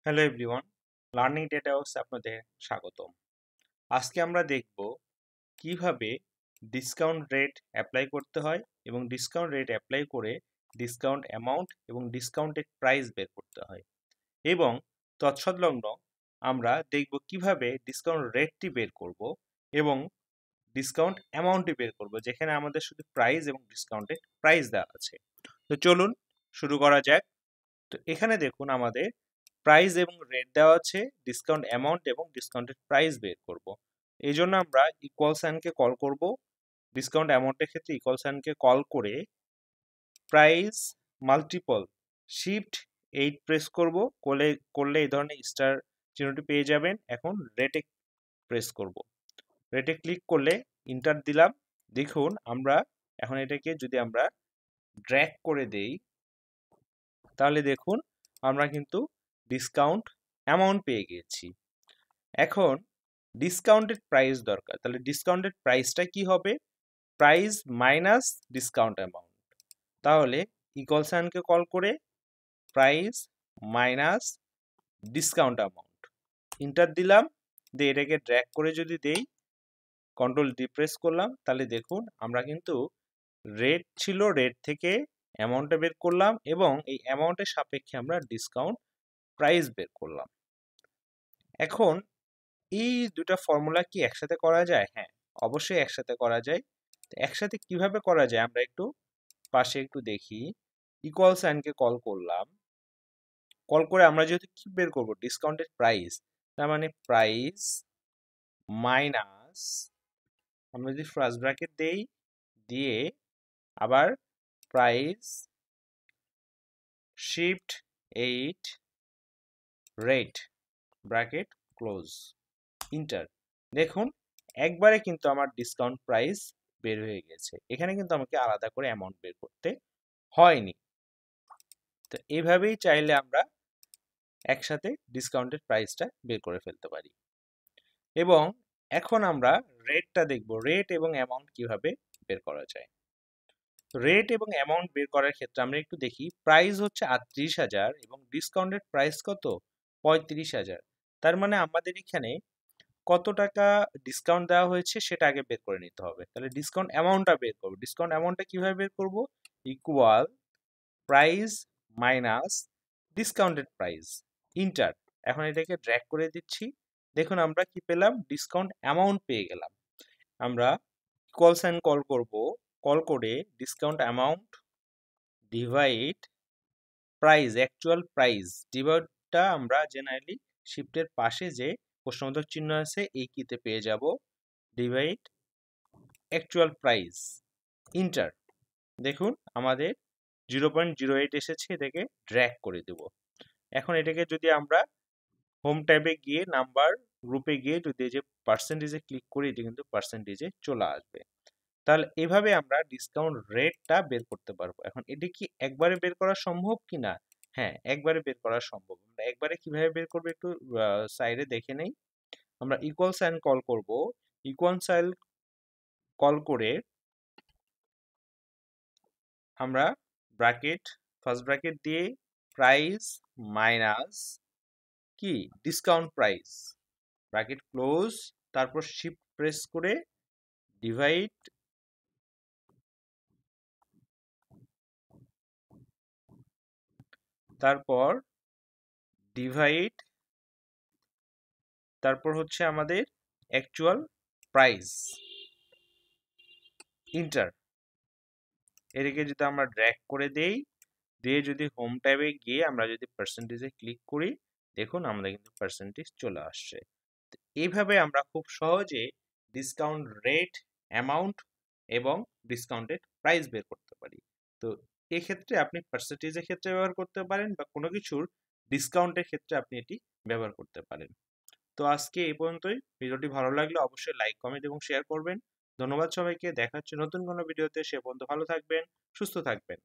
Hello everyone, learning data হাউসে আপনাদের স্বাগতম। আজকে আমরা দেখব কিভাবে ডিসকাউন্ট রেট অ্যাপ্লাই করতে হয় এবং ডিসকাউন্ট রেট অ্যাপ্লাই করে ডিসকাউন্ট অ্যামাউন্ট এবং ডিসকাউন্টেড প্রাইস বের করতে হয়। এবং তৎসংলগ্ন আমরা দেখব কিভাবে ডিসকাউন্ট রেটটি বের করব এবং ডিসকাউন্ট অ্যামাউন্টটি বের করব, যেখানে আমাদের শুধু প্রাইস এবং ডিসকাউন্টেড প্রাইস দেওয়া আছে। তো চলুন শুরু করা যাক। তো এখানে দেখুন আমাদের প্রাইস এবং রেট দেওয়া আছে, ডিসকাউন্ট অ্যামাউন্ট এবং ডিসকাউন্টেড প্রাইস বের করব। এই জন্য আমরা ইকুয়াল সাইনকে কল করব। ডিসকাউন্ট অ্যামাউন্টের ক্ষেত্রে ইকুয়াল সাইনকে কল করে প্রাইস মাল্টিপল শিফট 8 প্রেস করব। করলে এই ধরনের স্টার চিহ্নটি পেয়ে যাবেন। এখন রেটে প্রেস করব। রেটে ক্লিক করলে ইন্টার দিলাম। দেখুন আমরা এখন এটাকে যদি আমরা ড্র্যাগ করে দেই, তাহলে দেখুন আমরা কিন্তু ডিসকাউন্ট অ্যামাউন্ট পেয়ে গিয়েছি। এখন ডিসকাউন্টেড প্রাইস দরকার, তাহলে ডিসকাউন্টেড প্রাইসটা কি হবে? Price minus discount amount. তাহলে ইকুয়াল সাইনকে কল করে price minus discount amount inter দিলাম। দিয়ে এটাকে ড্র্যাগ করে যদি দেই, কন্ট্রোল ডি প্রেস করলাম, তাহলে দেখুন আমরা কিন্তু রেট ছিল, রেট থেকে অ্যামাউন্টটা বের করলাম এবং এই অ্যামাউন্টের সাপেক্ষে আমরা ডিসকাউন্ট প্রাইস বের করলাম। এখন এই দুটা ফর্মুলা কি একসাথে করা যায়? হ্যাঁ, অবশ্যই একসাথে করা যায়। তো একসাথে কিভাবে করা যায় আমরা একটু পাশে একটু দেখি। ইকুয়াল সাইনকে কল করলাম। কল করে আমরা যেহেতু কি বের করব? Discounted price. তার মানে প্রাইস মাইনাস, আমরা যদি ফার্স্ট ব্র্যাকেট দেই, দিয়ে আবার price shift 8 rate bracket close inter. দেখুন একবারে কিন্তু আমার ডিসকাউন্ট প্রাইস বের হয়ে গেছে। এখানে কিন্তু আমাকে আলাদা করে অ্যামাউন্ট বের করতে হয়নি। তো এইভাবেই চাইলে আমরা একসাথে ডিসকাউন্টেড প্রাইসটা বের করে ফেলতে পারি। এবং এখন আমরা রেটটা দেখব, রেট এবং অ্যামাউন্ট কিভাবে বের করা যায়। রেট এবং অ্যামাউন্ট বের করার ক্ষেত্রে আমরা একটু দেখি। প্রাইস হচ্ছে ৩৮,০০০ এবং ডিসকাউন্টেড প্রাইস কত? ৩৫,০০০। তার মানে আমাদের এখানে কত টাকা ডিসকাউন্ট দেওয়া হয়েছে সেটা আগে বের করে নিতে হবে। তাহলে ডিসকাউন্ট অ্যামাউন্টটা বের করব। ডিসকাউন্ট অ্যামাউন্টটা কিভাবে বের করব? Equal price minus discounted price inter. এখন এটাকে ড্র্যাগ করে দিচ্ছি। দেখুন আমরা কি পেলাম? ডিসকাউন্ট অ্যামাউন্ট পেয়ে গেলাম। আমরা ইকুয়াল সাইন কল করব। কল করে discount amount divide price, actual price. ডিভাইডটা আমরা জেনারেলি শিফটের পাশে যে প্রশ্নবোধক চিহ্ন আছে এই কিতে পেয়ে যাব। Divide actual price inter. দেখুন আমাদের 0.08 এসেছে, এটাকে ড্র্যাগ করে দেব। এখন এটাকে যদি আমরা হোম ট্যাবে গিয়ে নাম্বার গ্রুপে গিয়ে যদি এই যে পার্সেন্টেজে ক্লিক করি, এটা কিন্তু পার্সেন্টেজে চলে আসবে। তাহলে এভাবে আমরা ডিসকাউন্ট রেটটা বের করতে পারবো। এখন এটা কি একবারে বের করা সম্ভব কিনা? হ্যাঁ, একবারে বের করা সম্ভব। আমরা একবারে কিভাবে বের করবো একটু সাইডে দেখে নেই। আমরা ইকুয়াল সাইন কল করব। ইকুয়াল সাইন কল করে আমরা ব্র্যাকেট, ফার্স্ট ব্র্যাকেট দিয়ে প্রাইস মাইনাস কি ডিসকাউন্ট প্রাইস ব্র্যাকেট ক্লোজ, তারপর শিফট প্রেস করে ডিভাইড, তারপর ডিভাইড, তারপর হচ্ছে আমাদের অ্যাকচুয়াল প্রাইস ইন্টার। এদিকে যদি আমরা ড্র্যাগ করে দেই, দিয়ে যদি হোম ট্যাবে গিয়ে আমরা যদি পার্সেন্টেজে ক্লিক করি, দেখুন আমাদের কিন্তু পার্সেন্টেজ চলে আসছে। এইভাবে আমরা খুব সহজে ডিসকাউন্ট রেট, অ্যামাউন্ট এবং ডিসকাউন্টেড প্রাইস বের করতে পারি। তো এক্ষেত্রে আপনি পার্সেন্টেজের ক্ষেত্রে ব্যবহার করতে পারেন বা কোনো কিছুর ডিসকাউন্টের ক্ষেত্রে আপনি এটি ব্যবহার করতে পারেন। তো আজকে এই পর্যন্তই। ভিডিওটি ভালো লাগলে অবশ্যই লাইক, কমেন্ট এবং শেয়ার করবেন। ধন্যবাদ সবাইকে। দেখা হচ্ছে নতুন কোনো ভিডিওতে। সে পর্যন্ত ভালো থাকবেন, সুস্থ থাকবেন।